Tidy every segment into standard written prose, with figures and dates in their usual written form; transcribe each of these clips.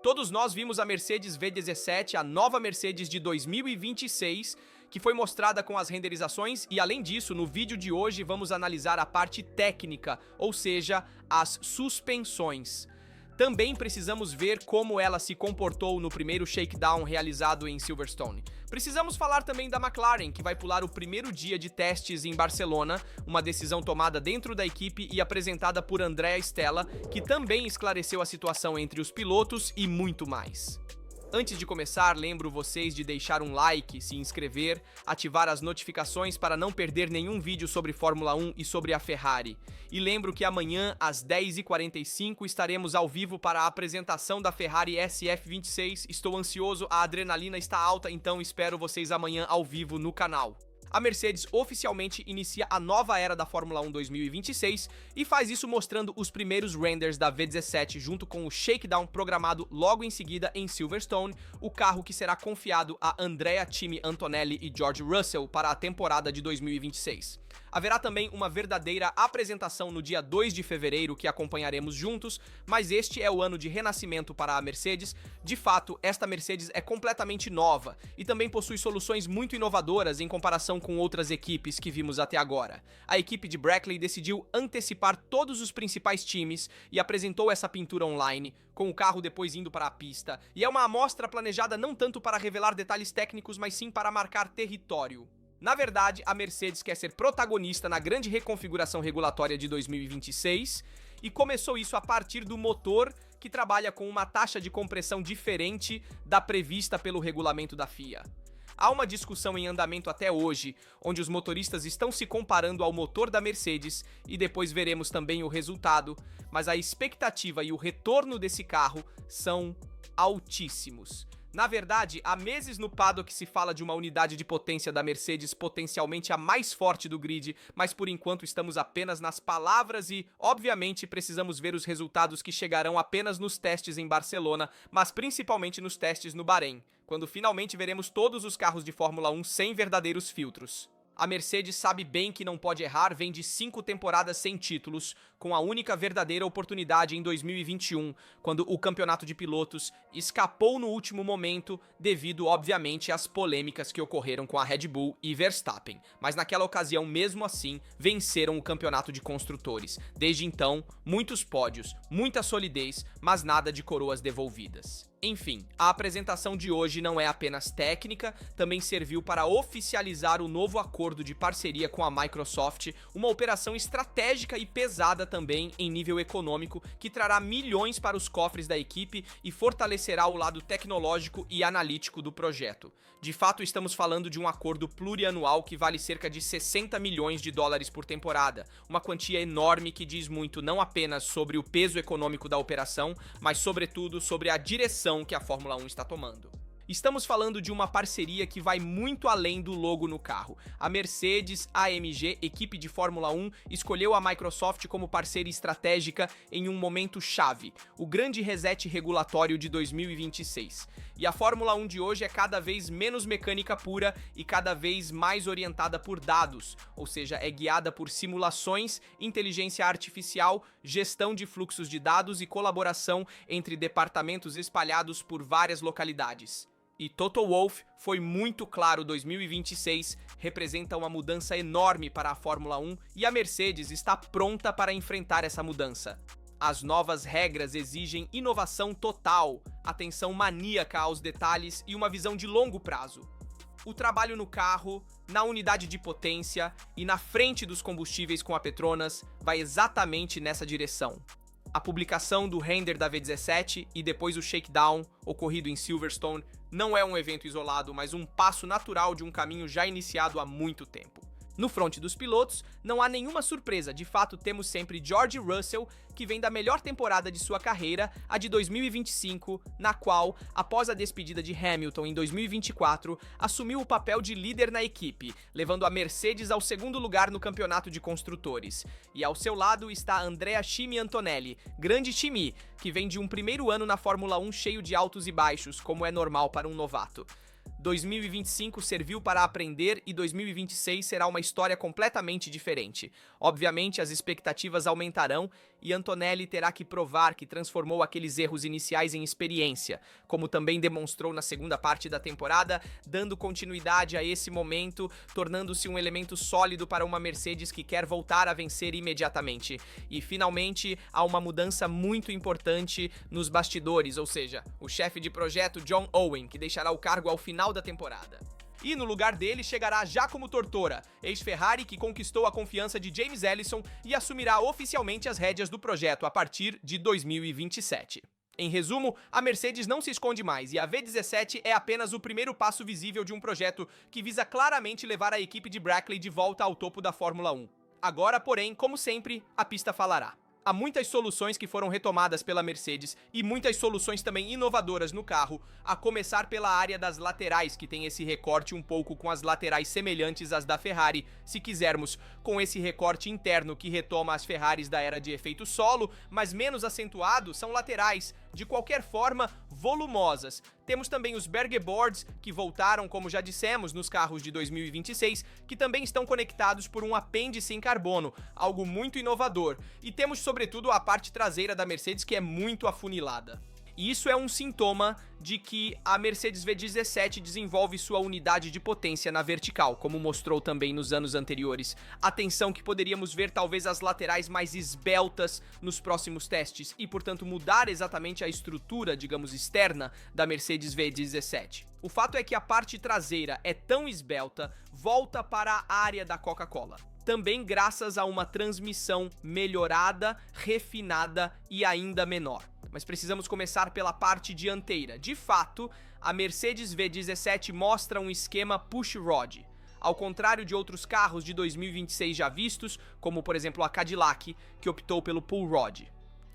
Todos nós vimos a Mercedes V17, a nova Mercedes de 2026, que foi mostrada com as renderizações e, além disso, no vídeo de hoje vamos analisar a parte técnica, ou seja, as suspensões. Também precisamos ver como ela se comportou no primeiro shakedown realizado em Silverstone. Precisamos falar também da McLaren, que vai pular o primeiro dia de testes em Barcelona, uma decisão tomada dentro da equipe e apresentada por Andrea Stella, que também esclareceu a situação entre os pilotos e muito mais. Antes de começar, lembro vocês de deixar um like, se inscrever, ativar as notificações para não perder nenhum vídeo sobre Fórmula 1 e sobre a Ferrari. E lembro que amanhã, às 10h45, estaremos ao vivo para a apresentação da Ferrari SF26. Estou ansioso, a adrenalina está alta, então espero vocês amanhã ao vivo no canal. A Mercedes oficialmente inicia a nova era da Fórmula 1 2026 e faz isso mostrando os primeiros renders da V17 junto com o shakedown programado logo em seguida em Silverstone, o carro que será confiado a Andrea Kimi Antonelli e George Russell para a temporada de 2026. Haverá também uma verdadeira apresentação no dia 2 de fevereiro que acompanharemos juntos, mas este é o ano de renascimento para a Mercedes. De fato, esta Mercedes é completamente nova e também possui soluções muito inovadoras em comparação com outras equipes que vimos até agora. A equipe de Brackley decidiu antecipar todos os principais times e apresentou essa pintura online, com o carro depois indo para a pista, e é uma amostra planejada não tanto para revelar detalhes técnicos, mas sim para marcar território. Na verdade, a Mercedes quer ser protagonista na grande reconfiguração regulatória de 2026 e começou isso a partir do motor, que trabalha com uma taxa de compressão diferente da prevista pelo regulamento da FIA. Há uma discussão em andamento até hoje, onde os motoristas estão se comparando ao motor da Mercedes e depois veremos também o resultado, mas a expectativa e o retorno desse carro são altíssimos. Na verdade, há meses no paddock se fala de uma unidade de potência da Mercedes potencialmente a mais forte do grid, mas por enquanto estamos apenas nas palavras e, obviamente, precisamos ver os resultados que chegarão apenas nos testes em Barcelona, mas principalmente nos testes no Bahrein, quando finalmente veremos todos os carros de Fórmula 1 sem verdadeiros filtros. A Mercedes sabe bem que não pode errar, vem de 5 temporadas sem títulos, com a única verdadeira oportunidade em 2021, quando o campeonato de pilotos escapou no último momento, devido, obviamente, às polêmicas que ocorreram com a Red Bull e Verstappen. Mas naquela ocasião, mesmo assim, venceram o campeonato de construtores. Desde então, muitos pódios, muita solidez, mas nada de coroas devolvidas. Enfim, a apresentação de hoje não é apenas técnica, também serviu para oficializar o novo acordo de parceria com a Microsoft, uma operação estratégica e pesada também em nível econômico, que trará milhões para os cofres da equipe e fortalecerá o lado tecnológico e analítico do projeto. De fato, estamos falando de um acordo plurianual que vale cerca de 60 milhões de dólares por temporada, uma quantia enorme que diz muito não apenas sobre o peso econômico da operação, mas sobretudo sobre a direção que a Fórmula 1 está tomando. Estamos falando de uma parceria que vai muito além do logo no carro. A Mercedes AMG, equipe de Fórmula 1, escolheu a Microsoft como parceira estratégica em um momento chave, o grande reset regulatório de 2026. E a Fórmula 1 de hoje é cada vez menos mecânica pura e cada vez mais orientada por dados, ou seja, é guiada por simulações, inteligência artificial, gestão de fluxos de dados e colaboração entre departamentos espalhados por várias localidades. E Toto Wolff foi muito claro, 2026 representa uma mudança enorme para a Fórmula 1 e a Mercedes está pronta para enfrentar essa mudança. As novas regras exigem inovação total, atenção maníaca aos detalhes e uma visão de longo prazo. O trabalho no carro, na unidade de potência e na frente dos combustíveis com a Petronas vai exatamente nessa direção. A publicação do render da V17 e depois o shakedown, ocorrido em Silverstone, não é um evento isolado, mas um passo natural de um caminho já iniciado há muito tempo. No fronte dos pilotos, não há nenhuma surpresa, de fato temos sempre George Russell, que vem da melhor temporada de sua carreira, a de 2025, na qual, após a despedida de Hamilton em 2024, assumiu o papel de líder na equipe, levando a Mercedes ao segundo lugar no campeonato de construtores. E ao seu lado está Andrea Kimi Antonelli, grande Kimi, que vem de um primeiro ano na Fórmula 1 cheio de altos e baixos, como é normal para um novato. 2025 serviu para aprender e 2026 será uma história completamente diferente. Obviamente, as expectativas aumentarão e Antonelli terá que provar que transformou aqueles erros iniciais em experiência, como também demonstrou na segunda parte da temporada, dando continuidade a esse momento, tornando-se um elemento sólido para uma Mercedes que quer voltar a vencer imediatamente. E finalmente, há uma mudança muito importante nos bastidores, ou seja, o chefe de projeto John Owen, que deixará o cargo ao final da temporada. E no lugar dele chegará Giacomo Tortora, ex-Ferrari que conquistou a confiança de James Ellison e assumirá oficialmente as rédeas do projeto a partir de 2027. Em resumo, a Mercedes não se esconde mais e a V17 é apenas o primeiro passo visível de um projeto que visa claramente levar a equipe de Brackley de volta ao topo da Fórmula 1. Agora, porém, como sempre, a pista falará. Há muitas soluções que foram retomadas pela Mercedes e muitas soluções também inovadoras no carro, a começar pela área das laterais, que tem esse recorte um pouco com as laterais semelhantes às da Ferrari, se quisermos, com esse recorte interno que retoma as Ferraris da era de efeito solo, mas menos acentuado, são laterais, de qualquer forma, volumosas. Temos também os Bergeboards, que voltaram, como já dissemos, nos carros de 2026, que também estão conectados por um apêndice em carbono, algo muito inovador. E temos, sobretudo, a parte traseira da Mercedes, que é muito afunilada. E isso é um sintoma de que a Mercedes V17 desenvolve sua unidade de potência na vertical, como mostrou também nos anos anteriores. Atenção que poderíamos ver talvez as laterais mais esbeltas nos próximos testes e, portanto, mudar exatamente a estrutura, digamos, externa da Mercedes V17. O fato é que a parte traseira é tão esbelta, volta para a área da Coca-Cola. Também graças a uma transmissão melhorada, refinada e ainda menor. Mas precisamos começar pela parte dianteira. De fato, a Mercedes V17 mostra um esquema push rod, ao contrário de outros carros de 2026 já vistos, como por exemplo a Cadillac, que optou pelo pull rod.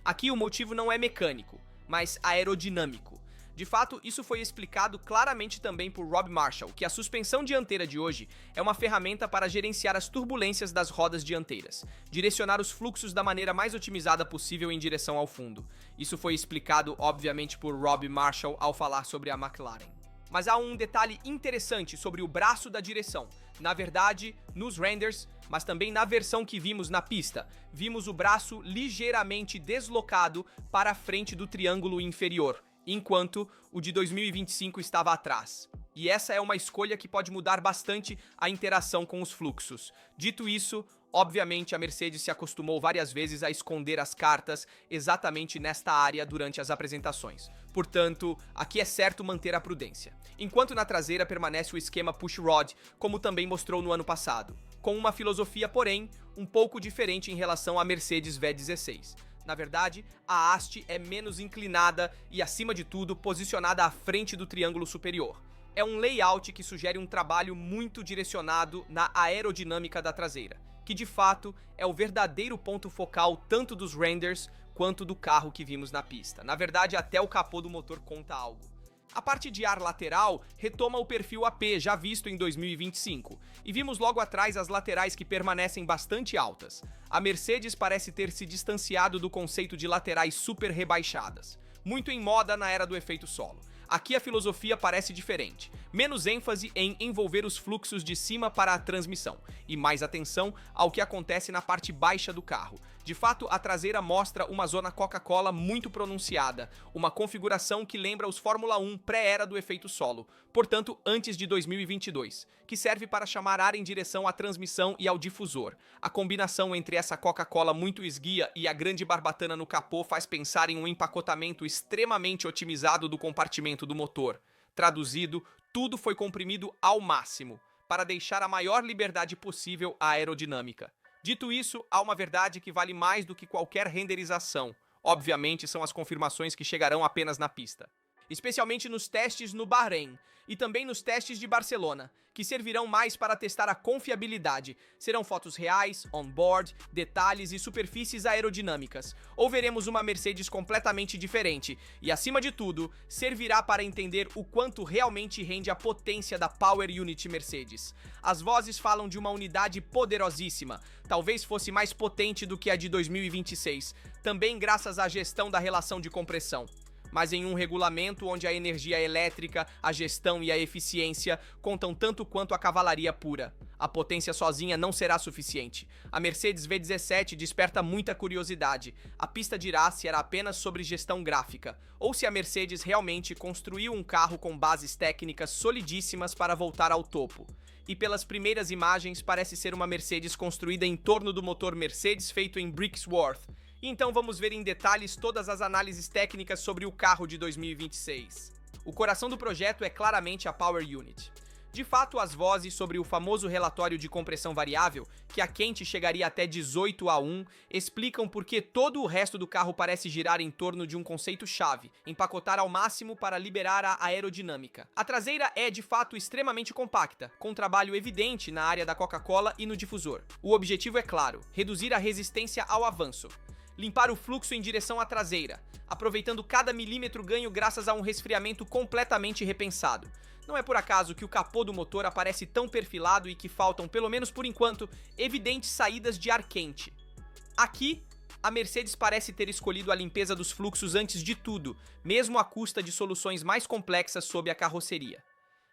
Aqui o motivo não é mecânico, mas aerodinâmico. De fato, isso foi explicado claramente também por Rob Marshall, que a suspensão dianteira de hoje é uma ferramenta para gerenciar as turbulências das rodas dianteiras, direcionar os fluxos da maneira mais otimizada possível em direção ao fundo. Isso foi explicado, obviamente, por Rob Marshall ao falar sobre a McLaren. Mas há um detalhe interessante sobre o braço da direção. Na verdade, nos renders, mas também na versão que vimos na pista, vimos o braço ligeiramente deslocado para a frente do triângulo inferior, enquanto o de 2025 estava atrás. E essa é uma escolha que pode mudar bastante a interação com os fluxos. Dito isso, obviamente a Mercedes se acostumou várias vezes a esconder as cartas exatamente nesta área durante as apresentações. Portanto, aqui é certo manter a prudência. Enquanto na traseira permanece o esquema push rod, como também mostrou no ano passado, com uma filosofia, porém, um pouco diferente em relação à Mercedes V16. Na verdade, a haste é menos inclinada e, acima de tudo, posicionada à frente do triângulo superior. É um layout que sugere um trabalho muito direcionado na aerodinâmica da traseira, que de fato é o verdadeiro ponto focal tanto dos renders quanto do carro que vimos na pista. Na verdade, até o capô do motor conta algo. A parte de ar lateral retoma o perfil AP já visto em 2025, e vimos logo atrás as laterais que permanecem bastante altas. A Mercedes parece ter se distanciado do conceito de laterais super rebaixadas, muito em moda na era do efeito solo. Aqui a filosofia parece diferente, menos ênfase em envolver os fluxos de cima para a transmissão, e mais atenção ao que acontece na parte baixa do carro. De fato, a traseira mostra uma zona Coca-Cola muito pronunciada, uma configuração que lembra os Fórmula 1 pré-era do efeito solo, portanto antes de 2022, que serve para chamar ar em direção à transmissão e ao difusor. A combinação entre essa Coca-Cola muito esguia e a grande barbatana no capô faz pensar em um empacotamento extremamente otimizado do compartimento do motor. Traduzido, tudo foi comprimido ao máximo, para deixar a maior liberdade possível à aerodinâmica. Dito isso, há uma verdade que vale mais do que qualquer renderização. Obviamente, são as confirmações que chegarão apenas na pista. Especialmente nos testes no Bahrein e também nos testes de Barcelona, que servirão mais para testar a confiabilidade. Serão fotos reais, on-board, detalhes e superfícies aerodinâmicas. Ou veremos uma Mercedes completamente diferente e, acima de tudo, servirá para entender o quanto realmente rende a potência da Power Unit Mercedes. As vozes falam de uma unidade poderosíssima, talvez fosse mais potente do que a de 2026, também graças à gestão da relação de compressão. mas em um regulamento onde a energia elétrica, a gestão e a eficiência contam tanto quanto a cavalaria pura. A potência sozinha não será suficiente. A Mercedes V17 desperta muita curiosidade. A pista dirá se era apenas sobre gestão gráfica, ou se a Mercedes realmente construiu um carro com bases técnicas solidíssimas para voltar ao topo. E pelas primeiras imagens parece ser uma Mercedes construída em torno do motor Mercedes feito em Brixworth. Então vamos ver em detalhes todas as análises técnicas sobre o carro de 2026. O coração do projeto é claramente a Power Unit. De fato, as vozes sobre o famoso relatório de compressão variável, que a quente chegaria até 18:1, explicam por que todo o resto do carro parece girar em torno de um conceito-chave, empacotar ao máximo para liberar a aerodinâmica. A traseira é, de fato, extremamente compacta, com trabalho evidente na área da Coca-Cola e no difusor. O objetivo é claro, reduzir a resistência ao avanço. Limpar o fluxo em direção à traseira, aproveitando cada milímetro ganho graças a um resfriamento completamente repensado. Não é por acaso que o capô do motor aparece tão perfilado e que faltam, pelo menos por enquanto, evidentes saídas de ar quente. Aqui, a Mercedes parece ter escolhido a limpeza dos fluxos antes de tudo, mesmo à custa de soluções mais complexas sob a carroceria.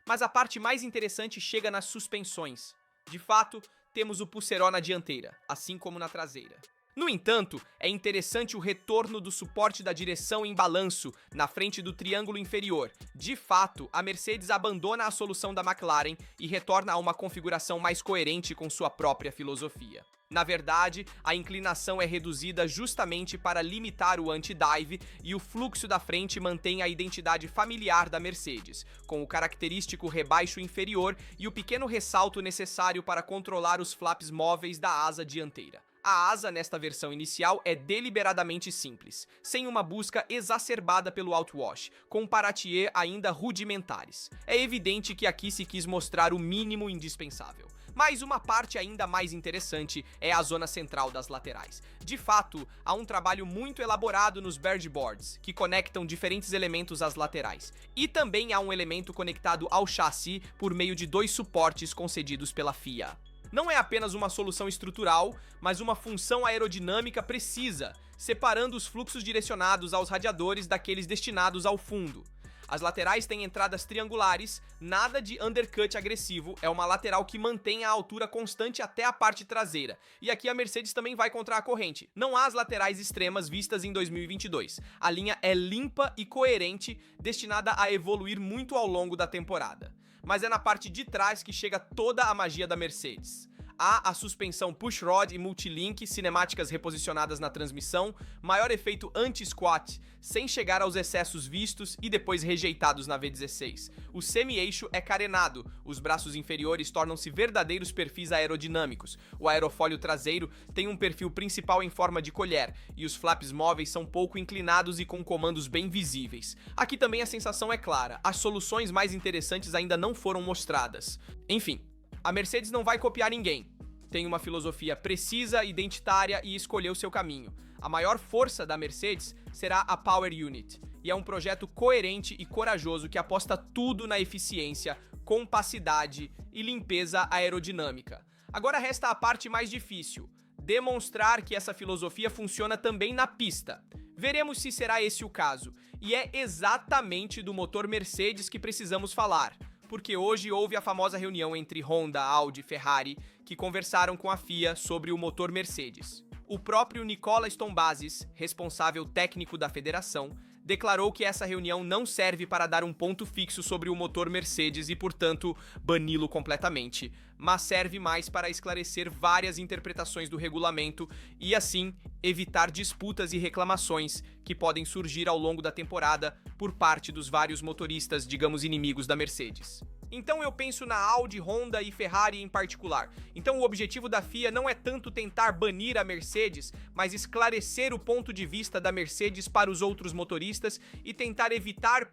Mas a parte mais interessante chega nas suspensões. De fato, temos o Pusseró na dianteira, assim como na traseira. No entanto, é interessante o retorno do suporte da direção em balanço na frente do triângulo inferior. De fato, a Mercedes abandona a solução da McLaren e retorna a uma configuração mais coerente com sua própria filosofia. Na verdade, a inclinação é reduzida justamente para limitar o anti-dive e o fluxo da frente mantém a identidade familiar da Mercedes, com o característico rebaixo inferior e o pequeno ressalto necessário para controlar os flaps móveis da asa dianteira. A asa nesta versão inicial é deliberadamente simples, sem uma busca exacerbada pelo outwash, com paratier ainda rudimentares. É evidente que aqui se quis mostrar o mínimo indispensável. Mas uma parte ainda mais interessante é a zona central das laterais. De fato, há um trabalho muito elaborado nos bargeboards, que conectam diferentes elementos às laterais. E também há um elemento conectado ao chassi por meio de 2 suportes concedidos pela FIA. Não é apenas uma solução estrutural, mas uma função aerodinâmica precisa, separando os fluxos direcionados aos radiadores daqueles destinados ao fundo. As laterais têm entradas triangulares, nada de undercut agressivo, é uma lateral que mantém a altura constante até a parte traseira. E aqui a Mercedes também vai contra a corrente. Não há as laterais extremas vistas em 2022. A linha é limpa e coerente, destinada a evoluir muito ao longo da temporada. Mas é na parte de trás que chega toda a magia da Mercedes. Há a suspensão pushrod e multilink, cinemáticas reposicionadas na transmissão, maior efeito anti-squat, sem chegar aos excessos vistos e depois rejeitados na V16. O semi-eixo é carenado, os braços inferiores tornam-se verdadeiros perfis aerodinâmicos, o aerofólio traseiro tem um perfil principal em forma de colher, e os flaps móveis são pouco inclinados e com comandos bem visíveis. Aqui também a sensação é clara, as soluções mais interessantes ainda não foram mostradas. Enfim, a Mercedes não vai copiar ninguém. Tem uma filosofia precisa, identitária e escolheu seu caminho. A maior força da Mercedes será a Power Unit, e é um projeto coerente e corajoso que aposta tudo na eficiência, compacidade e limpeza aerodinâmica. Agora resta a parte mais difícil, demonstrar que essa filosofia funciona também na pista. Veremos se será esse o caso, e é exatamente do motor Mercedes que precisamos falar. Porque hoje houve a famosa reunião entre Honda, Audi e Ferrari, que conversaram com a FIA sobre o motor Mercedes. O próprio Nicola Stombazis, responsável técnico da federação, declarou que essa reunião não serve para dar um ponto fixo sobre o motor Mercedes e, portanto, bani-lo completamente, mas serve mais para esclarecer várias interpretações do regulamento e, assim, evitar disputas e reclamações que podem surgir ao longo da temporada por parte dos vários motoristas, digamos, inimigos da Mercedes. Então eu penso na Audi, Honda e Ferrari em particular. Então o objetivo da FIA não é tanto tentar banir a Mercedes, mas esclarecer o ponto de vista da Mercedes para os outros motoristas e tentar evitar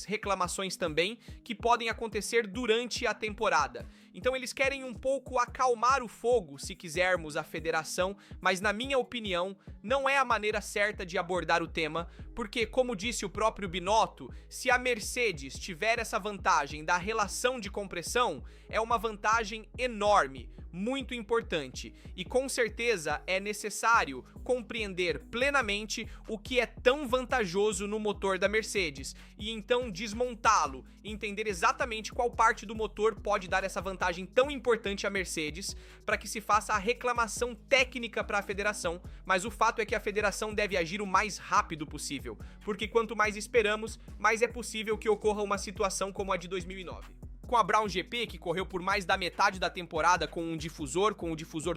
reclamações também, que podem acontecer durante a temporada. Então eles querem um pouco acalmar o fogo, se quisermos, a federação, mas na minha opinião, não é a maneira certa de abordar o tema, porque, como disse o próprio Binotto, se a Mercedes tiver essa vantagem da relação de compressão, é uma vantagem enorme, muito importante e com certeza é necessário compreender plenamente o que é tão vantajoso no motor da Mercedes e então desmontá-lo, entender exatamente qual parte do motor pode dar essa vantagem tão importante à Mercedes para que se faça a reclamação técnica para a federação, mas o fato é que a federação deve agir o mais rápido possível, porque quanto mais esperamos, mais é possível que ocorra uma situação como a de 2009. Com a Brown GP, que correu por mais da metade da temporada com um difusor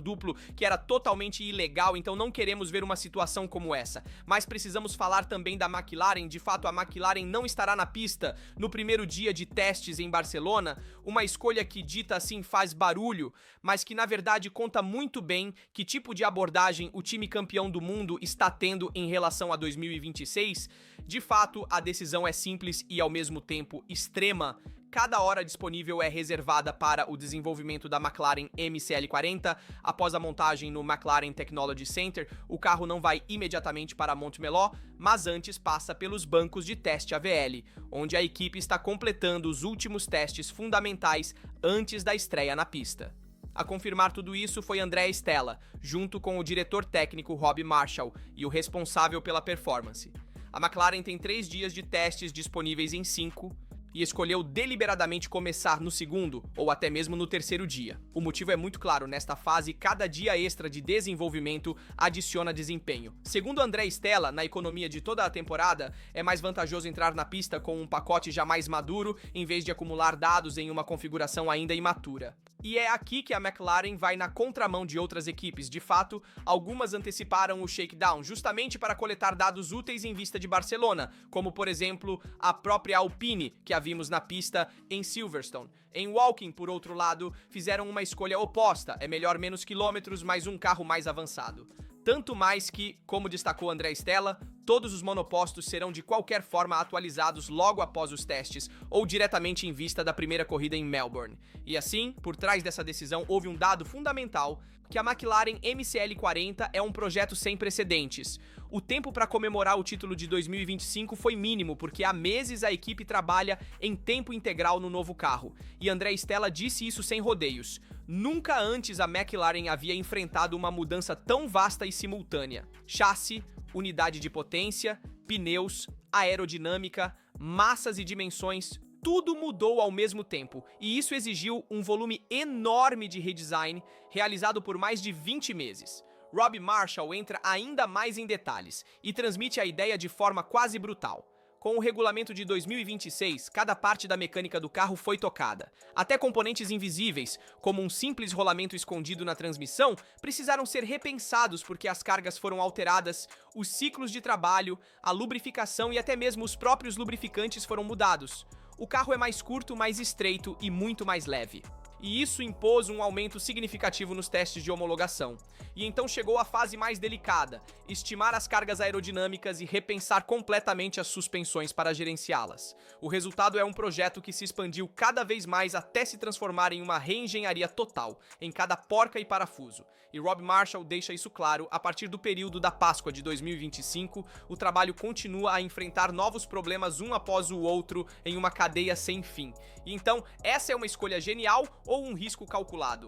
duplo, que era totalmente ilegal, então não queremos ver uma situação como essa. Mas precisamos falar também da McLaren. De fato, a McLaren não estará na pista no primeiro dia de testes em Barcelona, uma escolha que dita assim faz barulho, mas que na verdade conta muito bem que tipo de abordagem o time campeão do mundo está tendo em relação a 2026. De fato, a decisão é simples e ao mesmo tempo extrema. Cada hora disponível é reservada para o desenvolvimento da McLaren MCL40. Após a montagem no McLaren Technology Center, o carro não vai imediatamente para Montmeló, mas antes passa pelos bancos de teste AVL, onde a equipe está completando os últimos testes fundamentais antes da estreia na pista. A confirmar tudo isso foi Andrea Stella, junto com o diretor técnico Rob Marshall e o responsável pela performance. A McLaren tem 3 dias de testes disponíveis em 5, e escolheu deliberadamente começar no segundo ou até mesmo no terceiro dia. O motivo é muito claro, nesta fase, cada dia extra de desenvolvimento adiciona desempenho. Segundo André Stella, na economia de toda a temporada, é mais vantajoso entrar na pista com um pacote já mais maduro, em vez de acumular dados em uma configuração ainda imatura. E é aqui que a McLaren vai na contramão de outras equipes. De fato, algumas anteciparam o shakedown justamente para coletar dados úteis em vista de Barcelona, como por exemplo a própria Alpine, que a vimos na pista em Silverstone. Em Walking, por outro lado, fizeram uma escolha oposta, é melhor menos quilômetros, mas um carro mais avançado. Tanto mais que, como destacou André Stella, todos os monopostos serão de qualquer forma atualizados logo após os testes ou diretamente em vista da primeira corrida em Melbourne. E assim, por trás dessa decisão, houve um dado fundamental, que a McLaren MCL40 é um projeto sem precedentes. O tempo para comemorar o título de 2025 foi mínimo, porque há meses a equipe trabalha em tempo integral no novo carro. E André Stella disse isso sem rodeios. Nunca antes a McLaren havia enfrentado uma mudança tão vasta e simultânea. Chassi, unidade de potência, pneus, aerodinâmica, massas e dimensões, tudo mudou ao mesmo tempo, e isso exigiu um volume enorme de redesign realizado por mais de 20 meses. Rob Marshall entra ainda mais em detalhes e transmite a ideia de forma quase brutal. Com o regulamento de 2026, cada parte da mecânica do carro foi tocada. Até componentes invisíveis, como um simples rolamento escondido na transmissão, precisaram ser repensados porque as cargas foram alteradas, os ciclos de trabalho, a lubrificação e até mesmo os próprios lubrificantes foram mudados. O carro é mais curto, mais estreito e muito mais leve. E isso impôs um aumento significativo nos testes de homologação. E então chegou a fase mais delicada, estimar as cargas aerodinâmicas e repensar completamente as suspensões para gerenciá-las. O resultado é um projeto que se expandiu cada vez mais até se transformar em uma reengenharia total, em cada porca e parafuso. E Rob Marshall deixa isso claro: a partir do período da Páscoa de 2025, o trabalho continua a enfrentar novos problemas um após o outro em uma cadeia sem fim. E então, essa é uma escolha genial ou um risco calculado?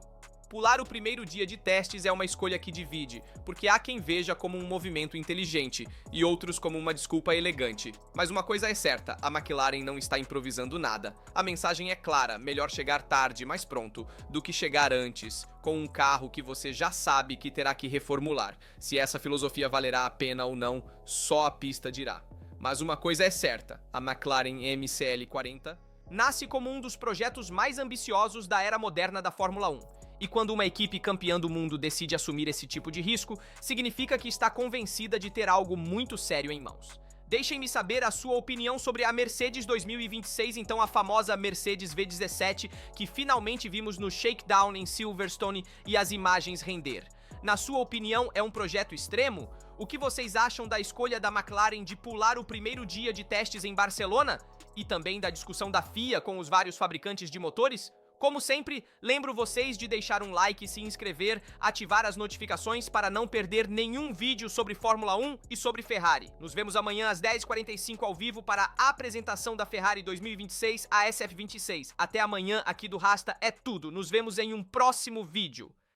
Pular o primeiro dia de testes é uma escolha que divide, porque há quem veja como um movimento inteligente e outros como uma desculpa elegante. Mas uma coisa é certa, a McLaren não está improvisando nada. A mensagem é clara: melhor chegar tarde, mas pronto, do que chegar antes, com um carro que você já sabe que terá que reformular. Se essa filosofia valerá a pena ou não, só a pista dirá. Mas uma coisa é certa, a McLaren MCL40 nasce como um dos projetos mais ambiciosos da era moderna da Fórmula 1. E quando uma equipe campeã do mundo decide assumir esse tipo de risco, significa que está convencida de ter algo muito sério em mãos. Deixem-me saber a sua opinião sobre a Mercedes 2026, então a famosa Mercedes V17, que finalmente vimos no shakedown em Silverstone e as imagens render. Na sua opinião, é um projeto extremo? O que vocês acham da escolha da McLaren de pular o primeiro dia de testes em Barcelona? E também da discussão da FIA com os vários fabricantes de motores? Como sempre, lembro vocês de deixar um like, se inscrever, ativar as notificações para não perder nenhum vídeo sobre Fórmula 1 e sobre Ferrari. Nos vemos amanhã às 10h45 ao vivo para a apresentação da Ferrari 2026, a SF26. Até amanhã, aqui do Rasta é tudo. Nos vemos em um próximo vídeo.